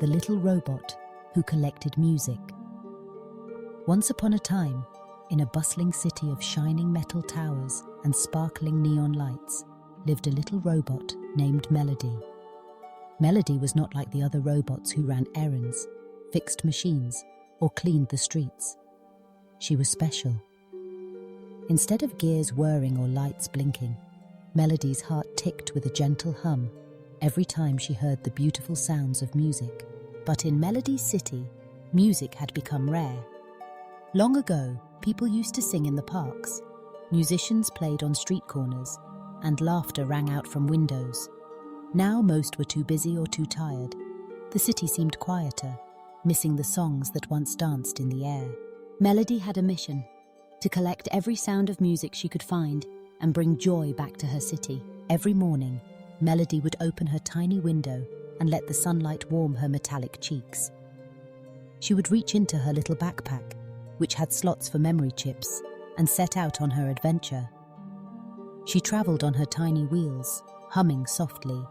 the little robot who collected music. Once upon a time, in a bustling city of shining metal towers and sparkling neon lights, lived a little robot named Melody. Melody was not like the other robots who ran errands, fixed machines, or cleaned the streets. She was special. Instead of gears whirring or lights blinking, Melody's heart ticked with a gentle hum every time she heard the beautiful sounds of music. But in Melody's city, music had become rare. Long ago, people used to sing in the parks, musicians played on street corners, and laughter rang out from windows. Now most were too busy or too tired. The city seemed quieter, missing the songs that once danced in the air. Melody had a mission: to collect every sound of music she could find and bring joy back to her city. Every morning, Melody would open her tiny window and let the sunlight warm her metallic cheeks. She would reach into her little backpack, which had slots for memory chips, and set out on her adventure. She traveled on her tiny wheels, humming softly,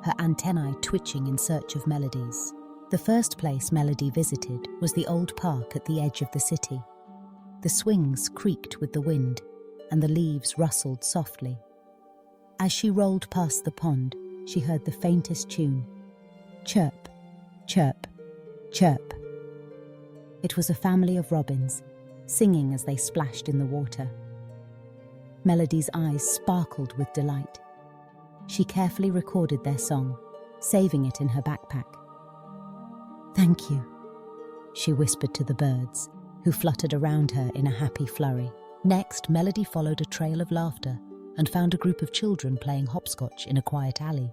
her antennae twitching in search of melodies. The first place Melody visited was the old park at the edge of the city. The swings creaked with the wind, and the leaves rustled softly. As she rolled past the pond, she heard the faintest tune: chirp, chirp, chirp. It was a family of robins, singing as they splashed in the water. Melody's eyes sparkled with delight. She carefully recorded their song, saving it in her backpack. "Thank you," she whispered to the birds, who fluttered around her in a happy flurry. Next, Melody followed a trail of laughter and found a group of children playing hopscotch in a quiet alley.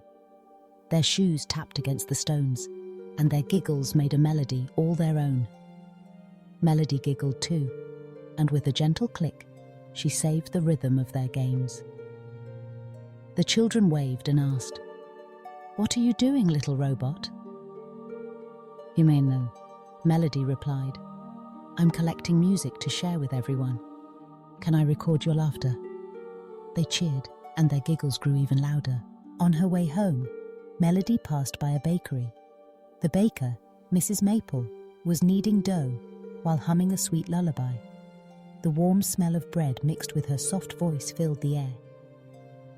Their shoes tapped against the stones, and their giggles made a melody all their own. Melody giggled too, and with a gentle click, she saved the rhythm of their games. The children waved and asked, "What are you doing, little robot?" "You may know," Melody replied. "I'm collecting music to share with everyone. Can I record your laughter?" They cheered, and their giggles grew even louder. On her way home, Melody passed by a bakery. The baker, Mrs. Maple, was kneading dough while humming a sweet lullaby. The warm smell of bread mixed with her soft voice filled the air.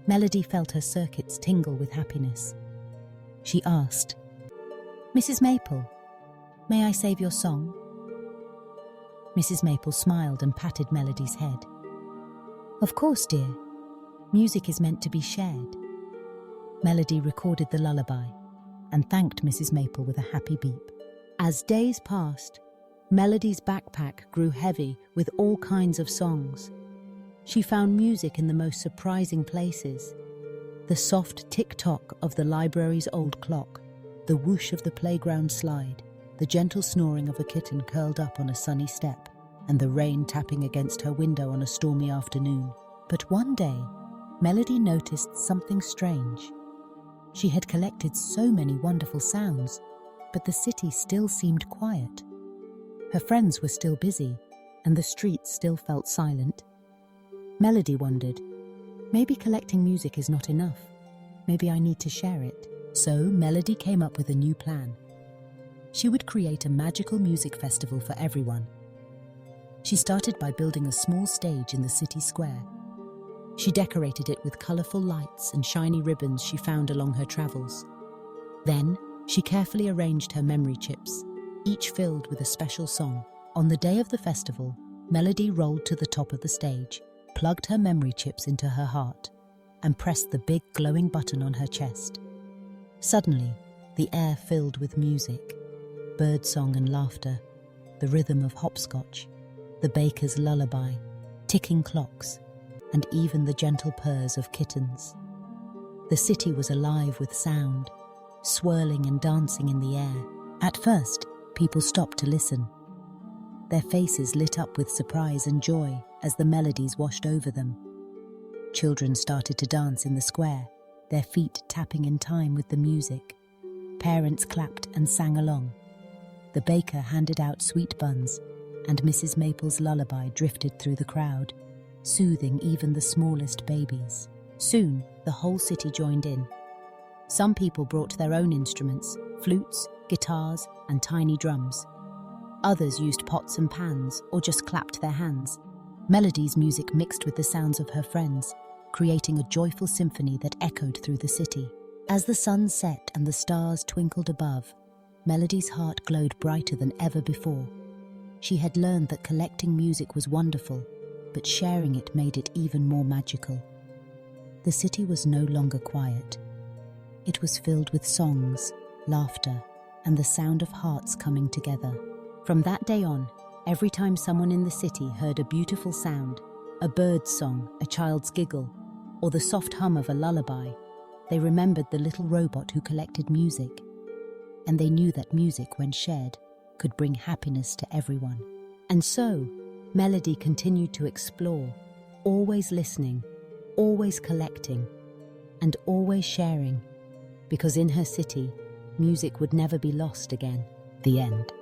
Melody felt her circuits tingle with happiness. She asked, "Mrs. Maple, may I save your song?" Mrs. Maple smiled and patted Melody's head. "Of course, dear. Music is meant to be shared." Melody recorded the lullaby and thanked Mrs. Maple with a happy beep. As days passed, Melody's backpack grew heavy with all kinds of songs. She found music in the most surprising places: the soft tick-tock of the library's old clock, the whoosh of the playground slide, the gentle snoring of a kitten curled up on a sunny step, and the rain tapping against her window on a stormy afternoon. But one day, Melody noticed something strange. She had collected so many wonderful sounds, but the city still seemed quiet. Her friends were still busy, and the streets still felt silent. Melody wondered, maybe collecting music is not enough. Maybe I need to share it. So Melody came up with a new plan. She would create a magical music festival for everyone. She started by building a small stage in the city square. She decorated it with colorful lights and shiny ribbons she found along her travels. Then, she carefully arranged her memory chips, each filled with a special song. On the day of the festival, Melody rolled to the top of the stage, plugged her memory chips into her heart, and pressed the big glowing button on her chest. Suddenly, the air filled with music, birdsong and laughter, the rhythm of hopscotch, the baker's lullaby, ticking clocks, and even the gentle purrs of kittens. The city was alive with sound, swirling and dancing in the air. At first, people stopped to listen. Their faces lit up with surprise and joy as the melodies washed over them. Children started to dance in the square, their feet tapping in time with the music. Parents clapped and sang along. The baker handed out sweet buns, and Mrs. Maple's lullaby drifted through the crowd, soothing even the smallest babies. Soon, the whole city joined in. Some people brought their own instruments, flutes, guitars, and tiny drums. Others used pots and pans or just clapped their hands. Melody's music mixed with the sounds of her friends, creating a joyful symphony that echoed through the city. As the sun set and the stars twinkled above, Melody's heart glowed brighter than ever before. She had learned that collecting music was wonderful, but sharing it made it even more magical. The city was no longer quiet. It was filled with songs, laughter, and the sound of hearts coming together. From that day on, every time someone in the city heard a beautiful sound, a bird's song, a child's giggle, or the soft hum of a lullaby, they remembered the little robot who collected music, and they knew that music, when shared, could bring happiness to everyone. And so, Melody continued to explore, always listening, always collecting, and always sharing, because in her city, music would never be lost again. The end.